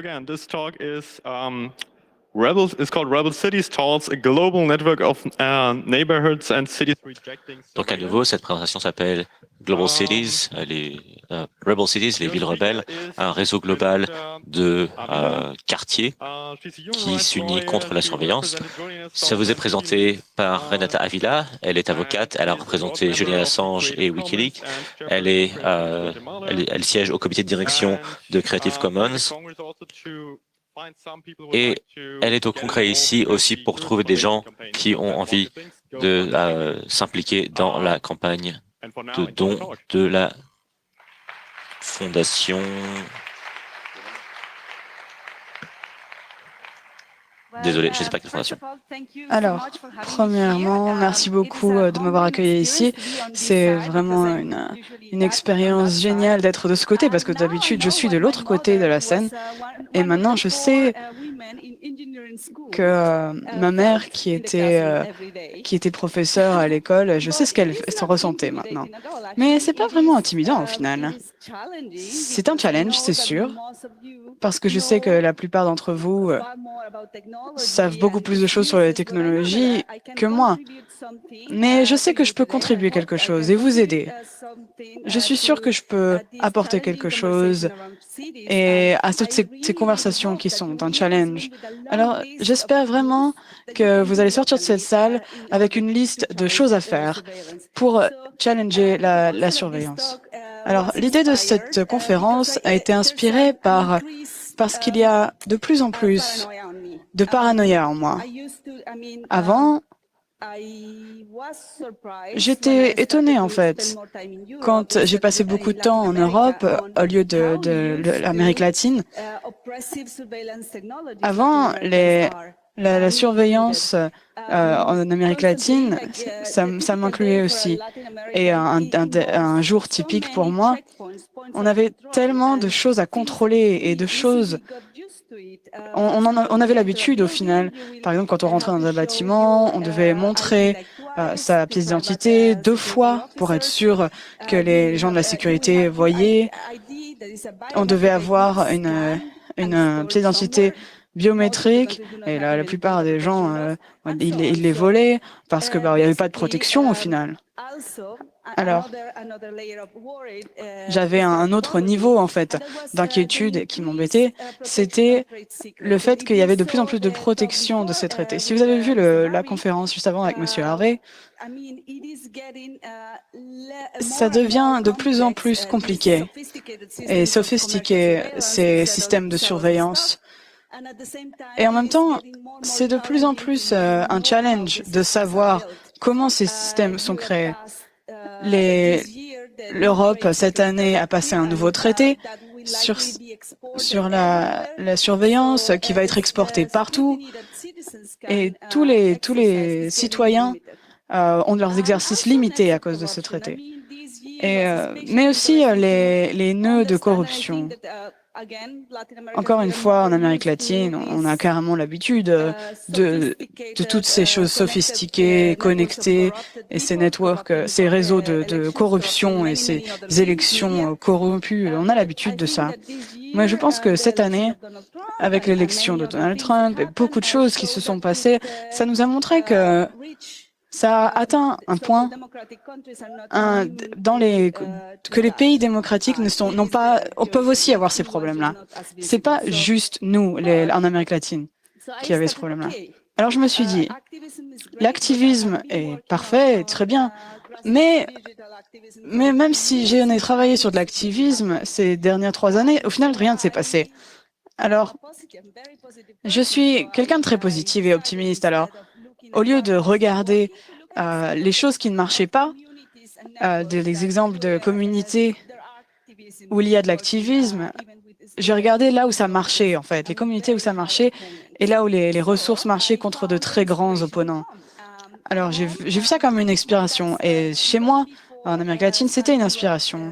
again, this talk is Rebels is called Rebel Cities Talks, a global network of neighborhoods and cities rejecting Donc à nouveau, cette présentation s'appelle Global Cities, Rebel Cities, les villes rebelles, un réseau global de quartiers qui s'unit contre la surveillance. Ça vous est présenté par Renata Avila. Elle est avocate. Elle a représenté Julian Assange et WikiLeaks. Elle siège au comité de direction de Creative Commons. Et elle est au Congrès ici aussi pour trouver des gens qui ont envie de s'impliquer dans la campagne de dons de la fondation. Désolé, je ne sais pas quelle fondation. Alors, premièrement, merci beaucoup de m'avoir accueilli ici. C'est vraiment une expérience géniale d'être de ce côté parce que d'habitude, je suis de l'autre côté de la scène. Et maintenant, je sais que ma mère, qui était professeure à l'école, je sais ce qu'elle se ressentait maintenant. Mais c'est pas vraiment intimidant au final. C'est un challenge, c'est sûr, parce que je sais que la plupart d'entre vous savent beaucoup plus de choses sur les technologies que moi. Mais je sais que je peux contribuer quelque chose et vous aider. Je suis sûre que je peux apporter quelque chose et à toutes ces conversations qui sont un challenge. Alors, j'espère vraiment que vous allez sortir de cette salle avec une liste de choses à faire pour challenger la surveillance. Alors, l'idée de cette conférence a été inspirée parce qu'il y a de plus en plus de paranoïa en moi. Avant, j'étais étonnée en fait quand j'ai passé beaucoup de temps en Europe au lieu de l'Amérique latine. Avant, la surveillance en Amérique latine, ça m'incluait aussi. Et un jour typique pour moi, on avait tellement de choses à contrôler et de choses. On avait l'habitude au final. Par exemple, quand on rentrait dans un bâtiment, on devait montrer sa pièce d'identité 2 fois pour être sûr que les gens de la sécurité voyaient. On devait avoir une pièce d'identité biométrique et là, la plupart des gens, ils les volaient parce que il n'y avait pas de protection au final. Alors, j'avais un autre niveau en fait d'inquiétude qui m'embêtait, c'était le fait qu'il y avait de plus en plus de protection de ces traités. Si vous avez vu la conférence juste avant avec Monsieur Harvey, ça devient de plus en plus compliqué et sophistiqué, ces systèmes de surveillance. Et en même temps, c'est de plus en plus un challenge de savoir comment ces systèmes sont créés. L'Europe, cette année, a passé un nouveau traité sur la surveillance qui va être exporté partout. Et tous les citoyens ont leurs exercices limités à cause de ce traité. Mais aussi les nœuds de corruption. Encore une fois, en Amérique latine, on a carrément l'habitude de toutes ces choses sophistiquées, connectées, et ces networks, ces réseaux de corruption et ces élections corrompues. On a l'habitude de ça. Mais je pense que cette année, avec l'élection de Donald Trump et beaucoup de choses qui se sont passées, ça nous a montré que ça a atteint un point que les pays démocratiques peuvent aussi avoir ces problèmes-là. C'est pas juste nous, en Amérique latine, qui avaient ce problème-là. Alors je me suis dit, l'activisme est parfait, très bien, mais même si j'ai travaillé sur de l'activisme ces dernières 3 années, au final rien ne s'est passé. Alors, je suis quelqu'un de très positif et optimiste. Alors, au lieu de regarder les choses qui ne marchaient pas, des exemples de communautés où il y a de l'activisme, j'ai regardé là où ça marchait, en fait, les communautés où ça marchait et là où les ressources marchaient contre de très grands opponents. Alors, j'ai vu ça comme une inspiration. Et chez moi, en Amérique latine, c'était une inspiration.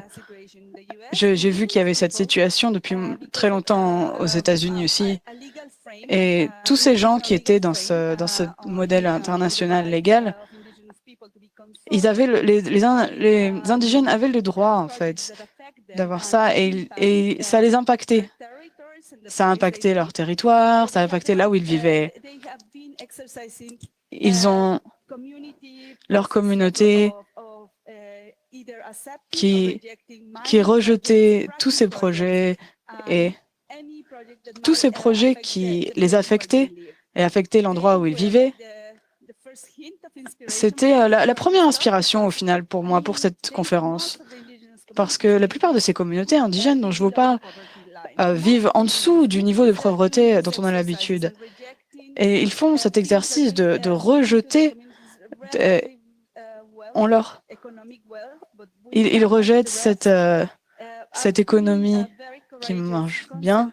J'ai vu qu'il y avait cette situation depuis très longtemps aux États-Unis aussi. Et tous ces gens qui étaient dans ce modèle international légal, les indigènes avaient le droit, en fait, d'avoir ça et ça les impactait. Ça a impacté leur territoire, ça a impacté là où ils vivaient. Ils ont leur communauté qui rejetait tous ces projets et tous ces projets qui les affectaient et affectaient l'endroit où ils vivaient. C'était la première inspiration au final pour moi pour cette conférence. Parce que la plupart de ces communautés indigènes dont je vous parle vivent en dessous du niveau de pauvreté dont on a l'habitude. Et ils font cet exercice de rejeter, ils rejettent cette économie qui marche bien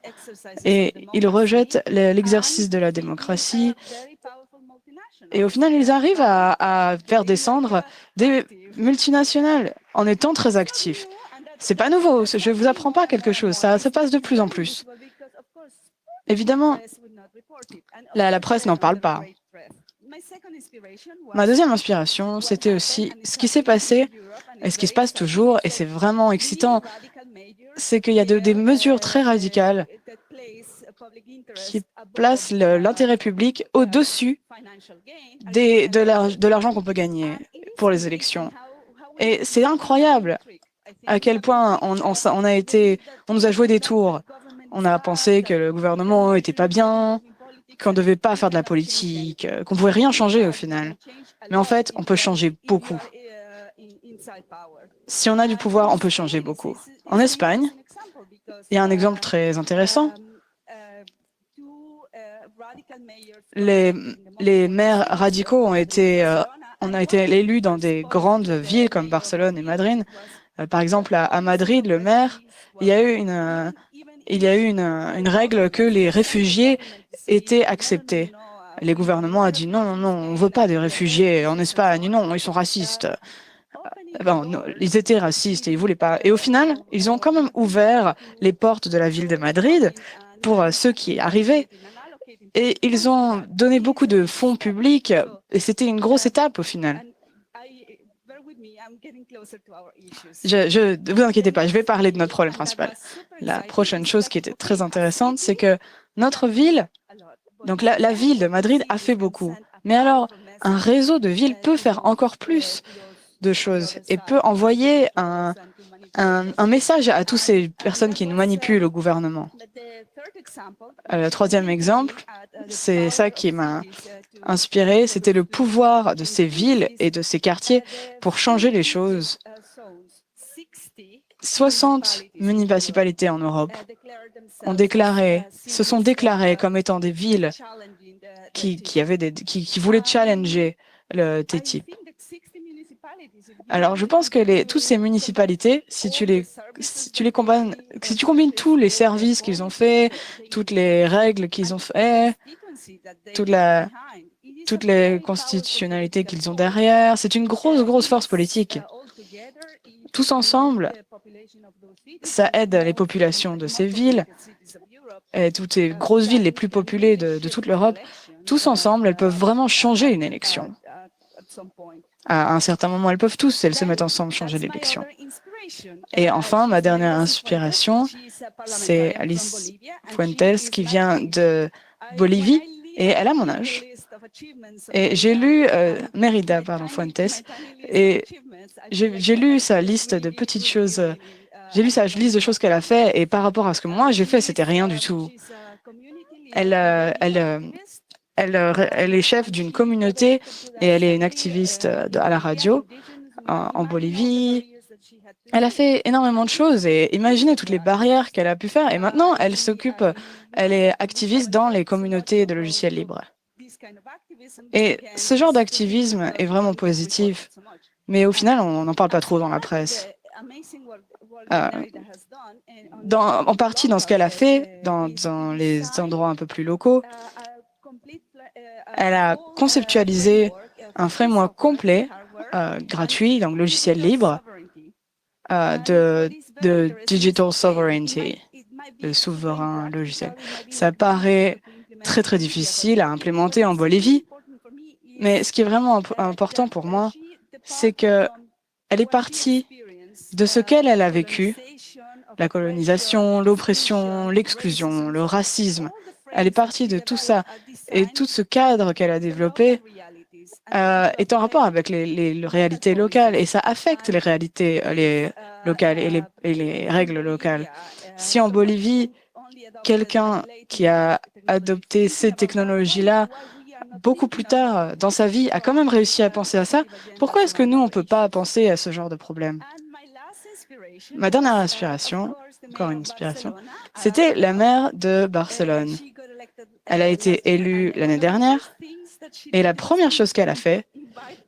et ils rejettent l'exercice de la démocratie. Et au final, ils arrivent à faire descendre des multinationales en étant très actifs. C'est pas nouveau, je ne vous apprends pas quelque chose, ça se passe de plus en plus. Évidemment, la presse n'en parle pas. Ma deuxième inspiration, c'était aussi ce qui s'est passé et ce qui se passe toujours, et c'est vraiment excitant, c'est qu'il y a des mesures très radicales qui placent l'intérêt public au-dessus de l'argent qu'on peut gagner pour les élections. Et c'est incroyable à quel point on nous a joué des tours. On a pensé que le gouvernement n'était pas bien, qu'on ne devait pas faire de la politique, qu'on ne pouvait rien changer au final. Mais en fait, on peut changer beaucoup. Si on a du pouvoir, on peut changer beaucoup. En Espagne, il y a un exemple très intéressant. Les maires radicaux on a été élus dans des grandes villes comme Barcelone et Madrid. Par exemple, à Madrid, le maire, il y a eu une règle que les réfugiés étaient acceptés. Les gouvernements ont dit non, on ne veut pas des réfugiés en Espagne, non, ils sont racistes. Bon, non, ils étaient racistes et ils voulaient pas. Et au final, ils ont quand même ouvert les portes de la ville de Madrid pour ceux qui arrivaient. Et ils ont donné beaucoup de fonds publics et c'était une grosse étape au final. Ne vous inquiétez pas, je vais parler de notre problème principal. La prochaine chose qui était très intéressante, c'est que notre ville, donc la ville de Madrid a fait beaucoup. Mais alors, un réseau de villes peut faire encore plus de choses et peut envoyer un message à toutes ces personnes qui nous manipulent au gouvernement. Le troisième exemple, c'est ça qui m'a inspiré, c'était le pouvoir de ces villes et de ces quartiers pour changer les choses. 60 municipalités en Europe se sont déclarées comme étant des villes qui voulaient challenger le TTIP. Alors, je pense que toutes ces municipalités, si tu combines tous les services qu'ils ont faits, toutes les règles qu'ils ont fait, toutes les constitutionnalités qu'ils ont derrière, c'est une grosse force politique. Tous ensemble, ça aide les populations de ces villes, et toutes ces grosses villes les plus peuplées de toute l'Europe. Tous ensemble, elles peuvent vraiment changer une élection. À un certain moment, elles se mettent ensemble, changer l'élection. Et enfin, ma dernière inspiration, c'est Alice Fuentes qui vient de Bolivie et elle a mon âge. Et j'ai lu Mérida, Fuentes, et j'ai lu sa liste de petites choses. J'ai lu sa liste de choses qu'elle a fait et par rapport à ce que moi j'ai fait, c'était rien du tout. Elle est chef d'une communauté et elle est une activiste à la radio en Bolivie. Elle a fait énormément de choses et imaginez toutes les barrières qu'elle a pu faire. Et maintenant, elle est activiste dans les communautés de logiciels libres. Et ce genre d'activisme est vraiment positif. Mais au final, on n'en parle pas trop dans la presse. En partie dans ce qu'elle a fait, dans les endroits un peu plus locaux, elle a conceptualisé un framework complet, gratuit, donc logiciel libre, de digital sovereignty, le souverain logiciel. Ça paraît très difficile à implémenter en Bolivie, mais ce qui est vraiment important pour moi, c'est qu'elle est partie de ce qu'elle a vécu la colonisation, l'oppression, l'exclusion, le racisme. Elle est partie de tout ça. Et tout ce cadre qu'elle a développé est en rapport avec les réalités locales et ça affecte les réalités locales et les règles locales. Si en Bolivie, quelqu'un qui a adopté ces technologies-là beaucoup plus tard dans sa vie a quand même réussi à penser à ça, pourquoi est-ce que nous, on ne peut pas penser à ce genre de problème? Ma dernière inspiration, encore une inspiration, c'était la maire de Barcelone. Elle a été élue l'année dernière et la première chose qu'elle a fait,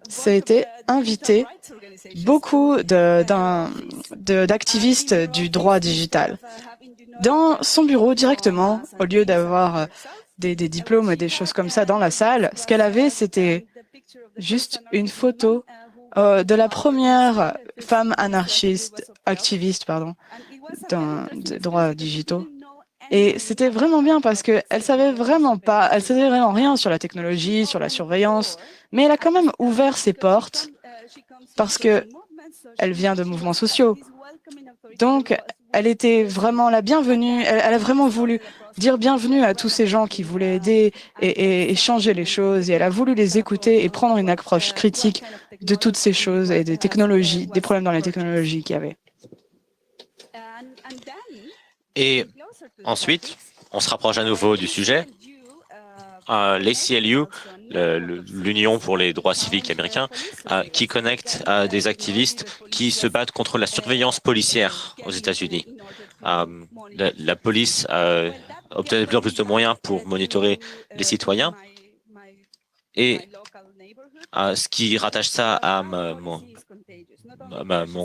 c'était inviter beaucoup d'activistes du droit digital dans son bureau directement, au lieu d'avoir des diplômes et des choses comme ça dans la salle. Ce qu'elle avait, c'était juste une photo de la première femme anarchiste, activiste, pardon, dans des droits digitaux. Et c'était vraiment bien parce qu'elle savait vraiment pas, elle savait vraiment rien sur la technologie, sur la surveillance, mais elle a quand même ouvert ses portes parce que elle vient de mouvements sociaux. Donc, elle était vraiment la bienvenue, elle a vraiment voulu dire bienvenue à tous ces gens qui voulaient aider et changer les choses, et elle a voulu les écouter et prendre une approche critique de toutes ces choses et des technologies, des problèmes dans les technologies qu'il y avait. Et ensuite, on se rapproche à nouveau du sujet. L'ACLU, l'Union pour les droits civiques américains, qui connecte des activistes qui se battent contre la surveillance policière aux États-Unis. La police obtient de plus en plus de moyens pour monitorer les citoyens. Et ce qui rattache ça à mon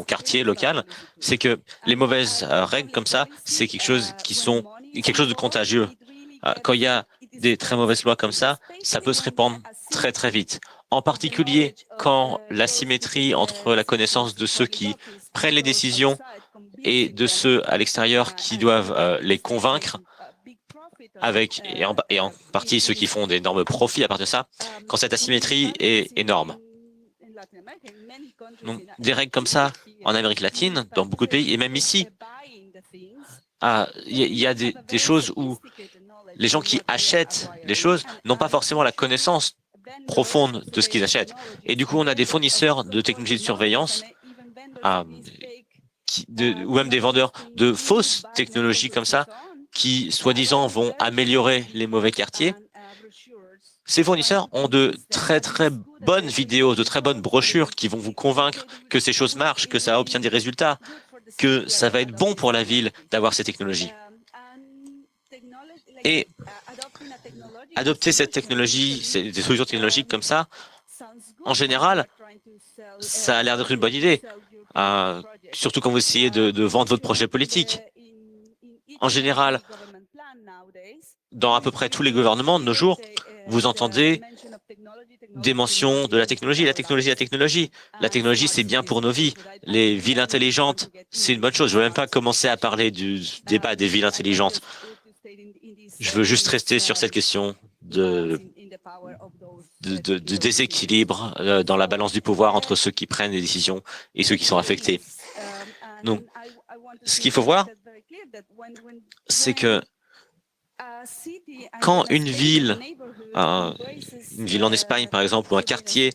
quartier local, c'est que les mauvaises règles comme ça, c'est quelque chose de contagieux. Quand il y a des très mauvaises lois comme ça peut se répandre très très vite. En particulier quand l'asymétrie entre la connaissance de ceux qui prennent les décisions et de ceux à l'extérieur qui doivent les convaincre, et en partie ceux qui font d'énormes profits à partir de ça, quand cette asymétrie est énorme. Donc, des règles comme ça en Amérique latine, dans beaucoup de pays, et même ici, il y a des choses où les gens qui achètent les choses n'ont pas forcément la connaissance profonde de ce qu'ils achètent. Et du coup, on a des fournisseurs de technologies de surveillance ou même des vendeurs de fausses technologies comme ça qui, soi-disant, vont améliorer les mauvais quartiers. Ces fournisseurs ont de très très bonnes vidéos, de très bonnes brochures qui vont vous convaincre que ces choses marchent, que ça obtient des résultats, que ça va être bon pour la ville d'avoir ces technologies. Et adopter cette technologie, des solutions technologiques comme ça, en général, ça a l'air d'être une bonne idée, surtout quand vous essayez de vendre votre projet politique. En général, dans à peu près tous les gouvernements de nos jours, vous entendez des mentions de la technologie, la technologie, la technologie. La technologie, c'est bien pour nos vies. Les villes intelligentes, c'est une bonne chose. Je ne veux même pas commencer à parler du débat des villes intelligentes. Je veux juste rester sur cette question de déséquilibre dans la balance du pouvoir entre ceux qui prennent les décisions et ceux qui sont affectés. Donc, ce qu'il faut voir, c'est que quand une ville en Espagne, par exemple, ou un quartier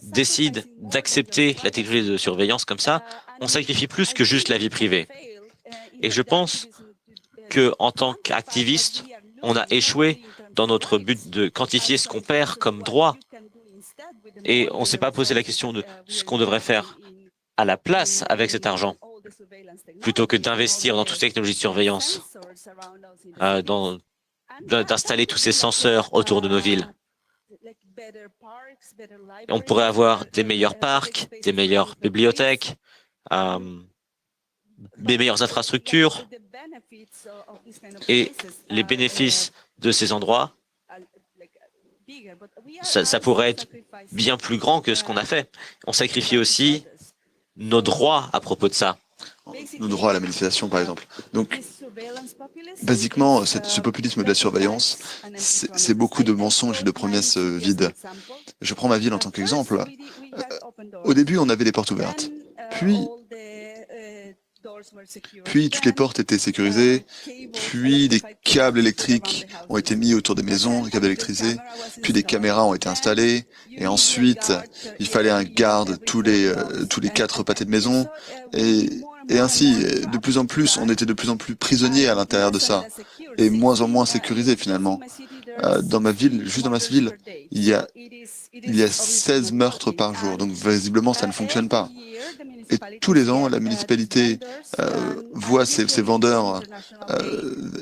décide d'accepter la technologie de surveillance comme ça, on sacrifie plus que juste la vie privée. Et je pense qu'en tant qu'activiste, on a échoué dans notre but de quantifier ce qu'on perd comme droit. Et on ne s'est pas posé la question de ce qu'on devrait faire à la place avec cet argent, plutôt que d'investir dans toutes ces technologies de surveillance, d'installer tous ces senseurs autour de nos villes. On pourrait avoir des meilleurs parcs, des meilleures bibliothèques, des meilleures infrastructures, et les bénéfices de ces endroits, ça pourrait être bien plus grand que ce qu'on a fait. On sacrifie aussi nos droits à propos de ça. Nos droits à la manifestation, par exemple. Donc, basiquement, ce populisme de la surveillance, c'est beaucoup de mensonges et de promesses vides. Je prends ma ville en tant qu'exemple. Au début, on avait des portes ouvertes. Puis, Puis toutes les portes étaient sécurisées, puis des câbles électriques ont été mis autour des maisons, des câbles électrisés, puis des caméras ont été installées, et ensuite il fallait un garde tous les 4 pâtés de maison, et ainsi, de plus en plus, on était de plus en plus prisonniers à l'intérieur de ça, et moins en moins sécurisés finalement. Dans ma ville, juste dans ma ville, il y a 16 meurtres par jour, donc visiblement ça ne fonctionne pas. Et tous les ans, la municipalité voit ces vendeurs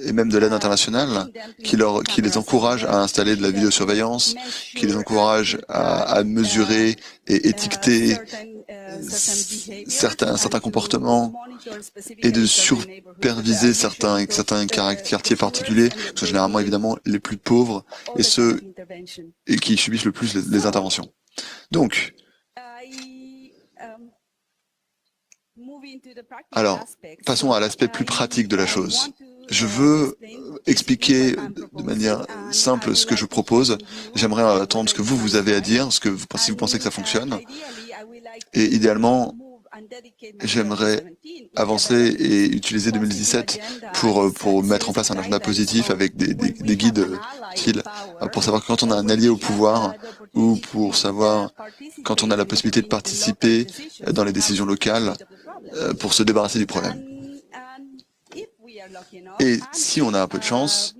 et même de l'aide internationale qui les encouragent à installer de la vidéosurveillance, qui les encouragent à mesurer et étiqueter certains comportements et de superviser certains quartiers particuliers, qui sont généralement évidemment les plus pauvres et ceux qui subissent le plus les interventions. Donc, alors, passons à l'aspect plus pratique de la chose. Je veux expliquer de manière simple ce que je propose. J'aimerais entendre ce que vous avez à dire, si vous pensez que ça fonctionne. Et idéalement, j'aimerais avancer et utiliser 2017 pour mettre en place un agenda positif avec des guides utiles pour savoir quand on a un allié au pouvoir ou pour savoir quand on a la possibilité de participer dans les décisions locales pour se débarrasser du problème. Et si on a un peu de chance,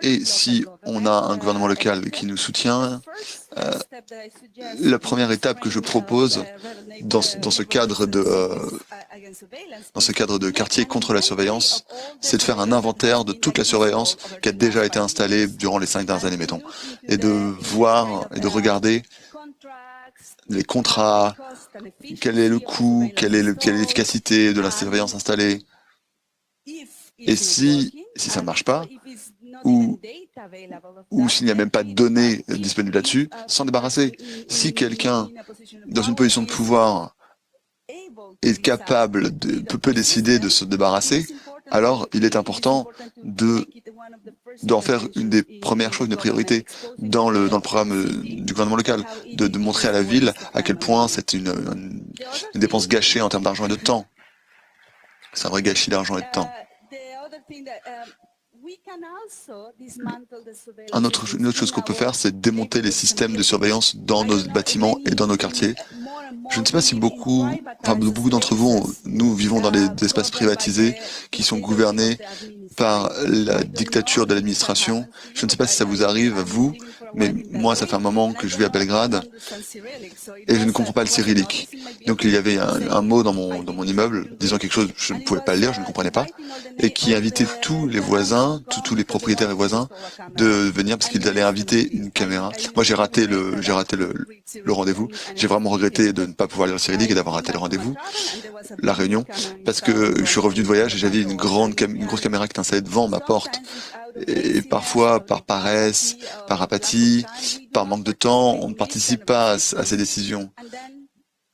et si on a un gouvernement local qui nous soutient, la première étape que je propose dans ce cadre de quartier contre la surveillance, c'est de faire un inventaire de toute la surveillance qui a déjà été installée durant les 5 dernières années, mettons, et de voir et de regarder les contrats, quel est le coût, quelle est l'efficacité de la surveillance installée. Et si ça ne marche pas, ou s'il n'y a même pas de données disponibles là-dessus, s'en débarrasser. Si quelqu'un, dans une position de pouvoir, est capable, peut décider de se débarrasser, alors il est important d'en faire une des premières choses, une des priorités dans le programme du gouvernement local, de montrer à la ville à quel point c'est une dépense gâchée en termes d'argent et de temps. C'est un vrai gâchis d'argent et de temps. Une autre chose qu'on peut faire, c'est démonter les systèmes de surveillance dans nos bâtiments et dans nos quartiers. Je ne sais pas si beaucoup d'entre vous, nous vivons dans des espaces privatisés qui sont gouvernés par la dictature de l'administration. Je ne sais pas si ça vous arrive à vous, mais moi, ça fait un moment que je vis à Belgrade et je ne comprends pas le cyrillique. Donc il y avait un mot dans mon immeuble disant quelque chose, je ne pouvais pas le lire, je ne comprenais pas, et qui invitait tous les voisins, tous les propriétaires et voisins de venir parce qu'ils allaient inviter une caméra. Moi, j'ai raté le rendez-vous. J'ai vraiment regretté de ne pas pouvoir lire le cyrillique et d'avoir raté le rendez-vous, la réunion, parce que je suis revenu de voyage et j'avais une grosse caméra qui était installée devant ma porte. Et parfois, par paresse, par apathie, par manque de temps, on ne participe pas à ces décisions.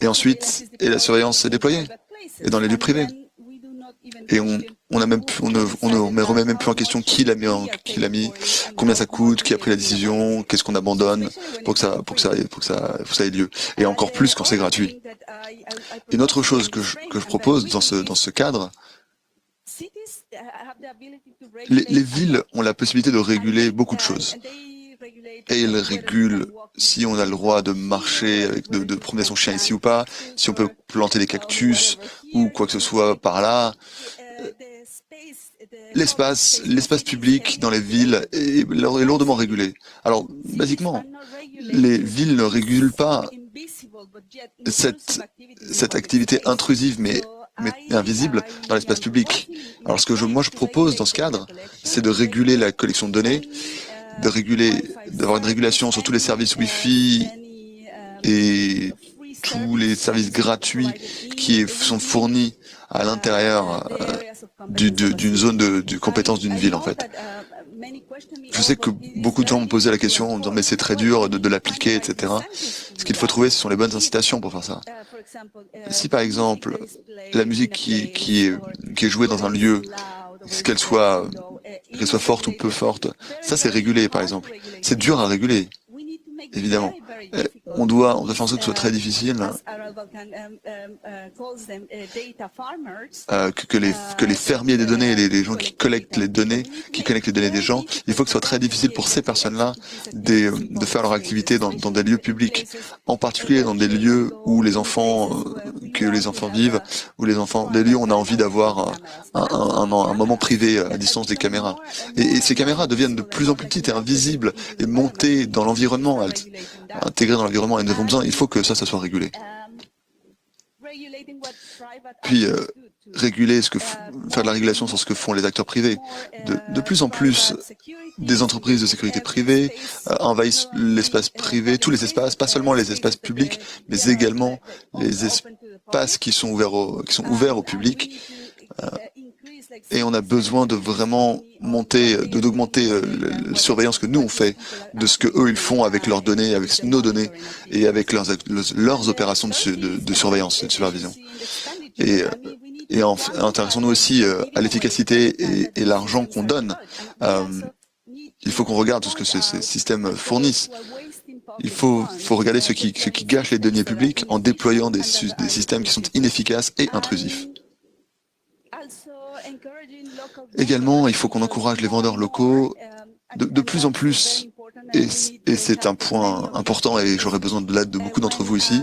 Et ensuite, la surveillance s'est déployée, et dans les lieux privés. Et on ne remet même plus en question qui l'a mis, combien ça coûte, qui a pris la décision, qu'est-ce qu'on abandonne pour que ça ait lieu. Et encore plus quand c'est gratuit. Une autre chose que je propose dans ce cadre, les villes ont la possibilité de réguler beaucoup de choses. Et ils régulent si on a le droit de marcher, de promener son chien ici ou pas, si on peut planter des cactus ou quoi que ce soit par là. L'espace public dans les villes est lourdement régulé. Alors, basiquement, les villes ne régulent pas cette activité intrusive mais invisible dans l'espace public. Alors, ce que moi je propose dans ce cadre, c'est de réguler la collection de données, d'avoir une régulation sur tous les services Wi-Fi et tous les services gratuits qui sont fournis à l'intérieur d'une zone de compétence d'une ville, en fait. Je sais que beaucoup de gens m'ont posé la question en me disant mais c'est très dur de l'appliquer, etc. Ce qu'il faut trouver, ce sont les bonnes incitations pour faire ça. Si par exemple la musique qui est jouée dans un lieu, qu'elle soit forte ou peu forte, ça c'est régulé par exemple. C'est dur à réguler, évidemment. On doit faire en sorte que ce soit très difficile, que les fermiers des données, les gens qui collectent les données, des gens, il faut que ce soit très difficile pour ces personnes-là de faire leur activité dans des lieux publics, en particulier dans des lieux où les enfants vivent, des lieux où on a envie d'avoir un moment privé à distance des caméras. Et ces caméras deviennent de plus en plus petites et invisibles et montées dans l'environnement, intégrées dans l'environnement. Et nous avons besoin, il faut que ça soit régulé. Puis faire de la régulation sur ce que font les acteurs privés. De plus en plus, des entreprises de sécurité privée envahissent l'espace privé, tous les espaces, pas seulement les espaces publics, mais également les espaces qui sont ouverts au public. Et on a besoin de vraiment d'augmenter la surveillance que nous on fait de ce que eux ils font avec leurs données, avec nos données et avec leurs opérations de surveillance et de supervision. Et intéressons-nous aussi à l'efficacité et l'argent qu'on donne. Il faut qu'on regarde tout ce que ces systèmes fournissent. Il faut regarder ce qui gâche les deniers publics en déployant des systèmes qui sont inefficaces et intrusifs. Également, il faut qu'on encourage les vendeurs locaux de plus en plus, et c'est un point important et j'aurais besoin de l'aide de beaucoup d'entre vous ici,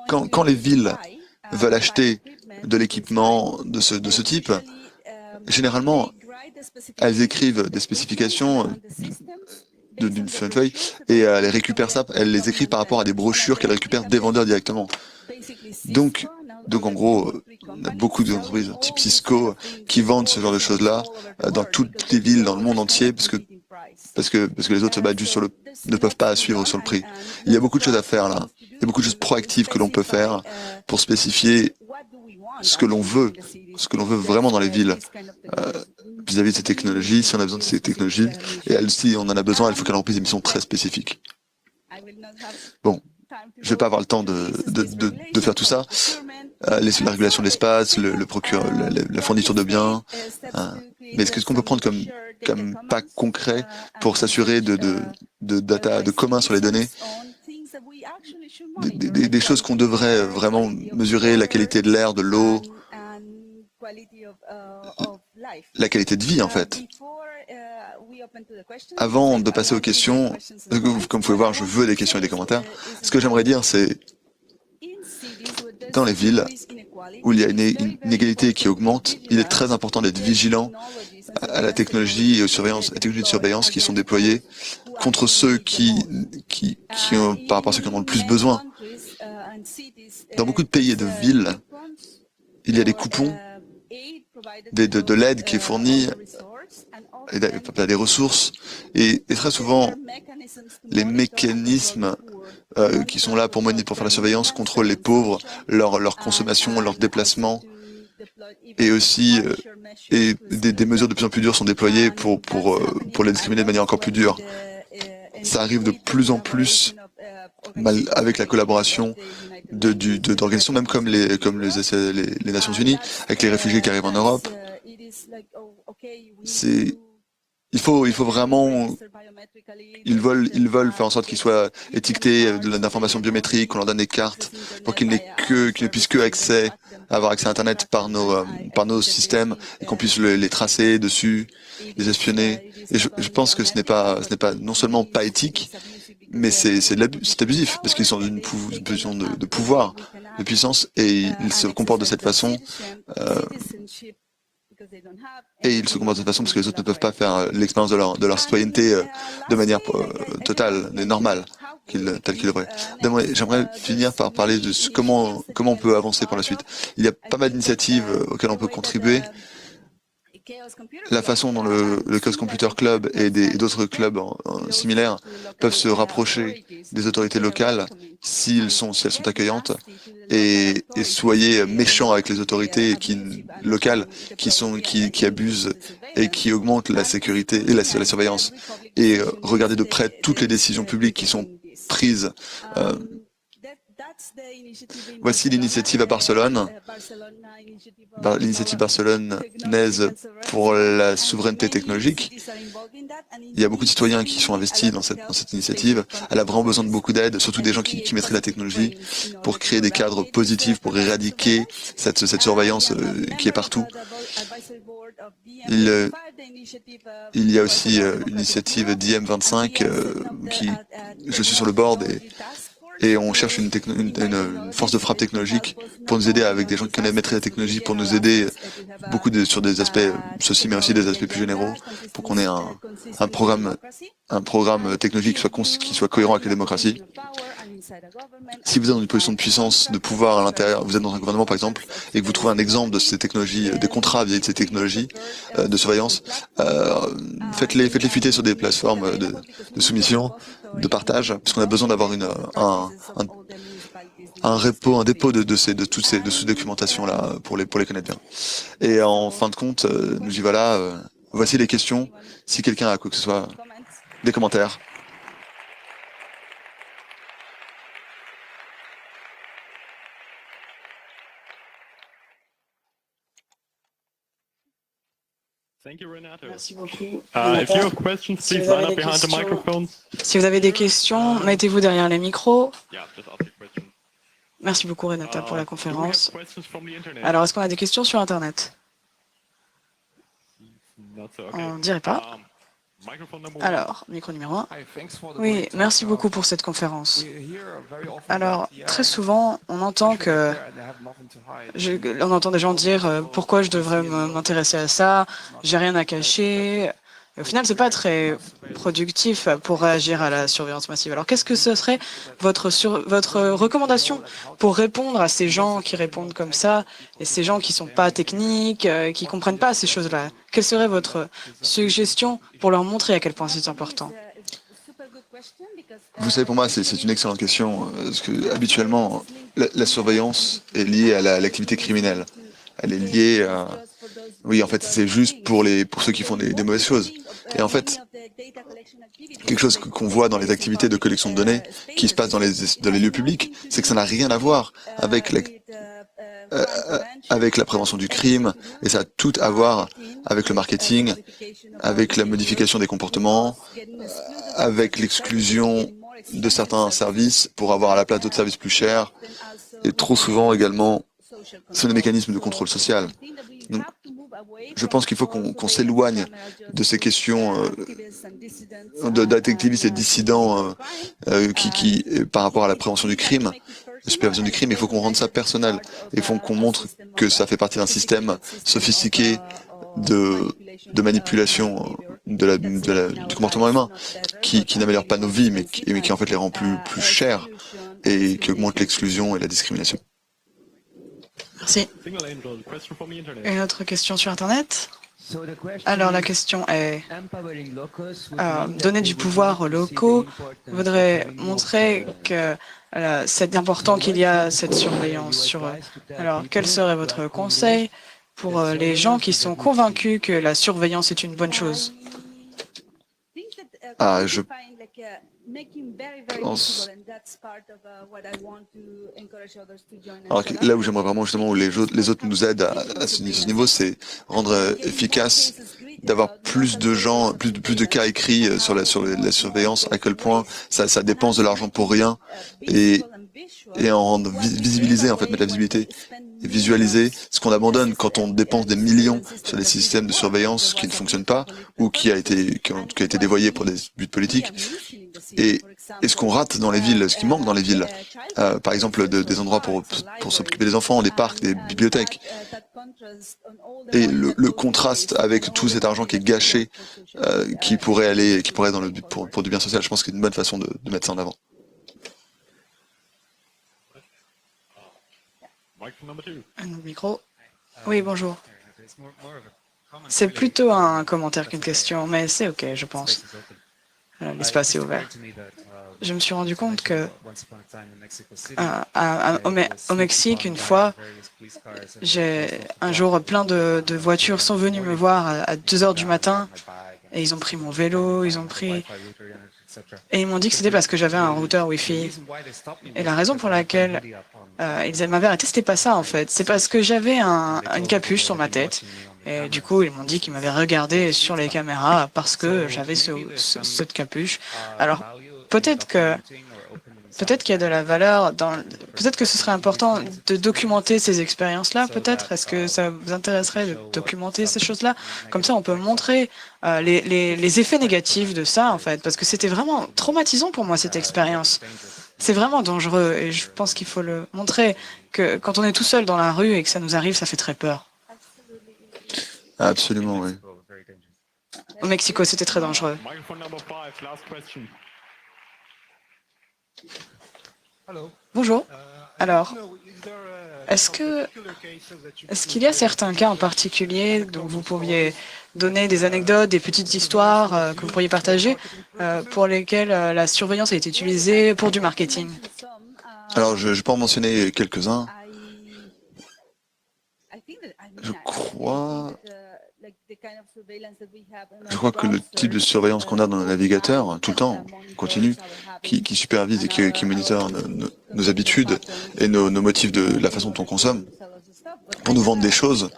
quand les villes veulent acheter de l'équipement de ce type, généralement, elles écrivent des spécifications d'une feuille et elles récupèrent ça, elles les écrivent par rapport à des brochures qu'elles récupèrent des vendeurs directement. Donc en gros, on a beaucoup d'entreprises type Cisco qui vendent ce genre de choses-là dans toutes les villes, dans le monde entier, parce que les autres se battent juste ne peuvent pas suivre sur le prix. Il y a beaucoup de choses à faire là. Il y a beaucoup de choses proactives que l'on peut faire pour spécifier ce que l'on veut vraiment dans les villes vis-à-vis de ces technologies, si on a besoin de ces technologies, et si on en a besoin, il faut qu'elle remplisse des missions très spécifiques. Bon, je vais pas avoir le temps de faire tout ça. La régulation de l'espace, la fourniture de biens. Mais est-ce qu'on peut prendre comme pas concret pour s'assurer de commun sur les données, des choses qu'on devrait vraiment mesurer, la qualité de l'air, de l'eau, la qualité de vie en fait. Avant de passer aux questions, comme vous pouvez voir, je veux des questions et des commentaires. Ce que j'aimerais dire, c'est dans les villes où il y a une inégalité qui augmente, il est très important d'être vigilant à la technologie et aux technologies de surveillance qui sont déployées contre ceux par rapport à ceux qui en ont le plus besoin. Dans beaucoup de pays et de villes, il y a des coupons, de l'aide qui est fournie, des ressources, et très souvent, les mécanismes qui sont là pour faire la surveillance contrôlent les pauvres, leur consommation, leur déplacement, et aussi des mesures de plus en plus dures sont déployées pour les discriminer de manière encore plus dure. Ça arrive de plus en plus avec la collaboration d'organisations, même comme les Nations Unies, avec les réfugiés qui arrivent en Europe. Il faut vraiment, ils veulent faire en sorte qu'ils soient étiquetés d'informations biométriques, qu'on leur donne des cartes pour qu'ils ne puissent avoir accès à Internet par nos systèmes et qu'on puisse les tracer dessus, les espionner. Et je pense que ce n'est pas non seulement pas éthique, mais c'est abusif parce qu'ils sont dans une position de pouvoir, de puissance, et ils se comportent de cette façon. Et ils se comportent de cette façon parce que les autres ne peuvent pas faire l'expérience de leur citoyenneté de manière totale, normale, telle qu'ils devraient. J'aimerais finir par parler de comment on peut avancer pour la suite. Il y a pas mal d'initiatives auxquelles on peut contribuer. La façon dont le Chaos Computer Club et d'autres clubs similaires peuvent se rapprocher des autorités locales si elles sont accueillantes, et soyez méchants avec les autorités locales qui abusent et qui augmentent la sécurité et la surveillance, et regardez de près toutes les décisions publiques qui sont prises Voici l'initiative à Barcelone, l'initiative barcelonaise pour la souveraineté technologique. Il y a beaucoup de citoyens qui sont investis dans cette initiative. Elle a vraiment besoin de beaucoup d'aide, surtout des gens qui maîtrisent la technologie, pour créer des cadres positifs, pour éradiquer cette surveillance qui est partout. Il y a aussi une initiative d'IM25 qui, je suis sur le board et on cherche une force de frappe technologique pour nous aider avec des gens qui connaissent maîtriser la technologie, pour nous aider sur des aspects ceci, mais aussi des aspects plus généraux, pour qu'on ait un programme technologique qui soit cohérent avec la démocratie. Si vous êtes dans une position de puissance, de pouvoir à l'intérieur, vous êtes dans un gouvernement par exemple, et que vous trouvez un exemple de ces technologies, des contrats via ces technologies de surveillance, faites-les fuiter sur des plateformes de soumission, de partage, parce qu'on a besoin d'avoir un dépôt de toutes ces documentations là pour les connaître bien. Et en fin de compte, nous y voilà. Voici les questions. Si quelqu'un a quoi que ce soit, des commentaires. Merci beaucoup. If you have questions, Si please vous avez line up des behind the questions- microphones. Si vous avez des questions, mettez-vous derrière les micros. Yeah, just ask your question. Merci beaucoup, Renata, pour la Do we have conférence. questions from the internet? Alors, est-ce qu'on a des questions sur Internet? Not so, okay. On dirait pas. Microphone number one. Alors, micro numéro 1. Oui, merci beaucoup pour cette conférence. Alors, très souvent, on entend on entend des gens dire pourquoi je devrais m'intéresser à ça, j'ai rien à cacher. Et au final, c'est pas très productif pour réagir à la surveillance massive. Alors, qu'est-ce que ce serait votre recommandation pour répondre à ces gens qui répondent comme ça et ces gens qui sont pas techniques, qui comprennent pas ces choses-là? Quelle serait votre suggestion pour leur montrer à quel point c'est important? Vous savez, pour moi, c'est une excellente question, parce que habituellement, la surveillance est liée à l'activité criminelle. Elle est liée à... Oui, en fait, c'est juste pour ceux qui font des mauvaises choses. Et en fait, quelque chose qu'on voit dans les activités de collection de données qui se passent dans les lieux publics, c'est que ça n'a rien à voir avec la prévention du crime, et ça a tout à voir avec le marketing, avec la modification des comportements, avec l'exclusion de certains services pour avoir à la place d'autres services plus chers, et trop souvent également, c'est des mécanismes de contrôle social. Donc, je pense qu'il faut qu'on s'éloigne de ces questions d'activistes et dissidents qui, par rapport à la prévention du crime, la supervision du crime, il faut qu'on rende ça personnel. Il faut qu'on montre que ça fait partie d'un système sophistiqué de manipulation du comportement humain, qui n'améliore pas nos vies, mais qui en fait les rend plus chères et qui augmente l'exclusion et la discrimination. Merci. Signal Angel, question from the internet. Une autre question sur Internet? Alors, la question est, donner du pouvoir aux locaux voudrait montrer que c'est important qu'il y a cette surveillance sur eux. Alors, quel serait votre conseil pour les gens qui sont convaincus que la surveillance est une bonne chose? Je pense... Alors là où j'aimerais vraiment justement où les autres nous aident à ce niveau, c'est rendre efficace, d'avoir plus de gens, plus de cas écrits sur la surveillance, à quel point ça dépense de l'argent pour rien, et en rendre visibiliser, en fait, mettre la visibilité et visualiser ce qu'on abandonne quand on dépense des millions sur des systèmes de surveillance qui ne fonctionnent pas ou qui a été dévoyé pour des buts politiques, et ce qu'on rate dans les villes, ce qui manque dans les villes, par exemple des endroits pour s'occuper des enfants, des parcs, des bibliothèques, et le contraste avec tout cet argent qui est gâché, qui pourrait dans le but pour du bien social. Je pense que c'est une bonne façon de mettre ça en avant. Microphone number two. Un autre micro. Oui, bonjour. C'est plutôt un commentaire qu'une question, mais c'est OK, je pense. L'espace est ouvert. Je me suis rendu compte que au Mexique, une fois, un jour, plein de voitures sont venues me voir à 2 heures du matin et ils ont pris mon vélo, ils ont pris Et ils m'ont dit que c'était parce que j'avais un routeur Wi-Fi. Et la raison pour laquelle ils m'avaient arrêté, c'était pas ça en fait. C'est parce que j'avais une capuche sur ma tête. Et du coup, ils m'ont dit qu'ils m'avaient regardé sur les caméras parce que j'avais cette capuche. Alors, peut-être qu'il y a de la valeur peut-être que ce serait important de documenter ces expériences-là, peut-être. Est-ce que ça vous intéresserait de documenter ces choses-là? Comme ça, on peut montrer les effets négatifs de ça, en fait, parce que c'était vraiment traumatisant pour moi, cette expérience. C'est vraiment dangereux et je pense qu'il faut le montrer que quand on est tout seul dans la rue et que ça nous arrive, ça fait très peur. Absolument, oui. Au Mexico, c'était très dangereux. Microphone number 5, last question. Bonjour. Alors, est-ce qu'il y a certains cas en particulier dont vous pourriez donner des anecdotes, des petites histoires que vous pourriez partager pour lesquelles la surveillance a été utilisée pour du marketing? Alors, je peux en mentionner quelques-uns. Je crois que le type de surveillance qu'on a dans nos navigateurs, tout le temps, continue, qui supervise et qui monitore nos habitudes et nos motifs de la façon dont on consomme, pour nous vendre des choses.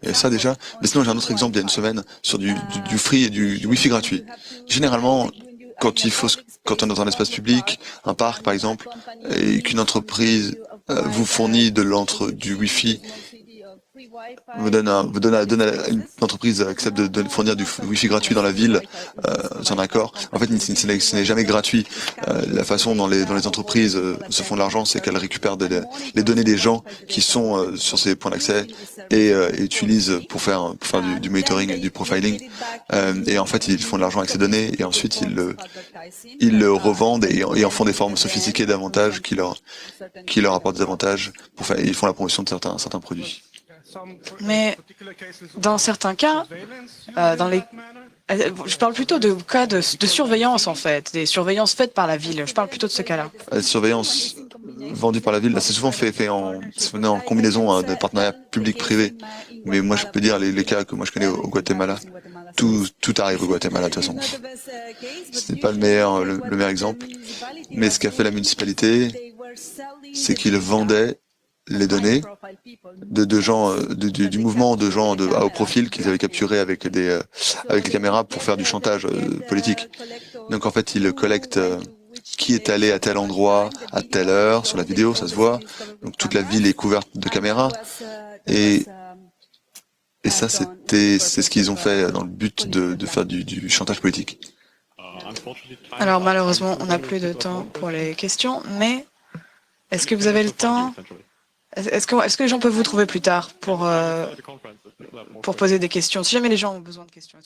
Et ça déjà. Mais sinon, j'ai un autre exemple il y a une semaine sur du free et du Wi-Fi gratuit. Généralement, quand on est dans un espace public, un parc par exemple, et qu'une entreprise vous fournit du Wi-Fi, vous donne à une entreprise accepte de fournir du Wi-Fi gratuit dans la ville, c'est un accord. En fait, ce n'est jamais gratuit. La façon dont les entreprises se font de l'argent, c'est qu'elles récupèrent les données des gens qui sont sur ces points d'accès et utilisent pour faire du monitoring et du profiling. Et en fait, ils font de l'argent avec ces données et ensuite ils le revendent et en font des formes sophistiquées d'avantages qui leur apportent des avantages ils font la promotion de certains produits. Mais dans certains cas, je parle plutôt de cas de surveillance en fait, des surveillances faites par la ville. Je parle plutôt de ce cas-là. La surveillance vendue par la ville, c'est souvent fait en combinaison de partenariats public-privé. Mais moi, je peux dire les cas que moi je connais au Guatemala. Tout arrive au Guatemala de toute façon. Ce n'est pas le meilleur exemple. Mais ce qu'a fait la municipalité, c'est qu'ils vendaient les données de gens du mouvement de gens à haut profil qu'ils avaient capturés avec les caméras pour faire du chantage politique. Donc en fait, ils collectent qui est allé à tel endroit à telle heure sur la vidéo, ça se voit. Donc toute la ville est couverte de caméras et ça c'est ce qu'ils ont fait dans le but de faire du chantage politique. Alors malheureusement, on n'a plus de temps pour les questions, mais est-ce que vous avez le temps? Est-ce que les gens peuvent vous trouver plus tard pour poser des questions, si jamais les gens ont besoin de questions?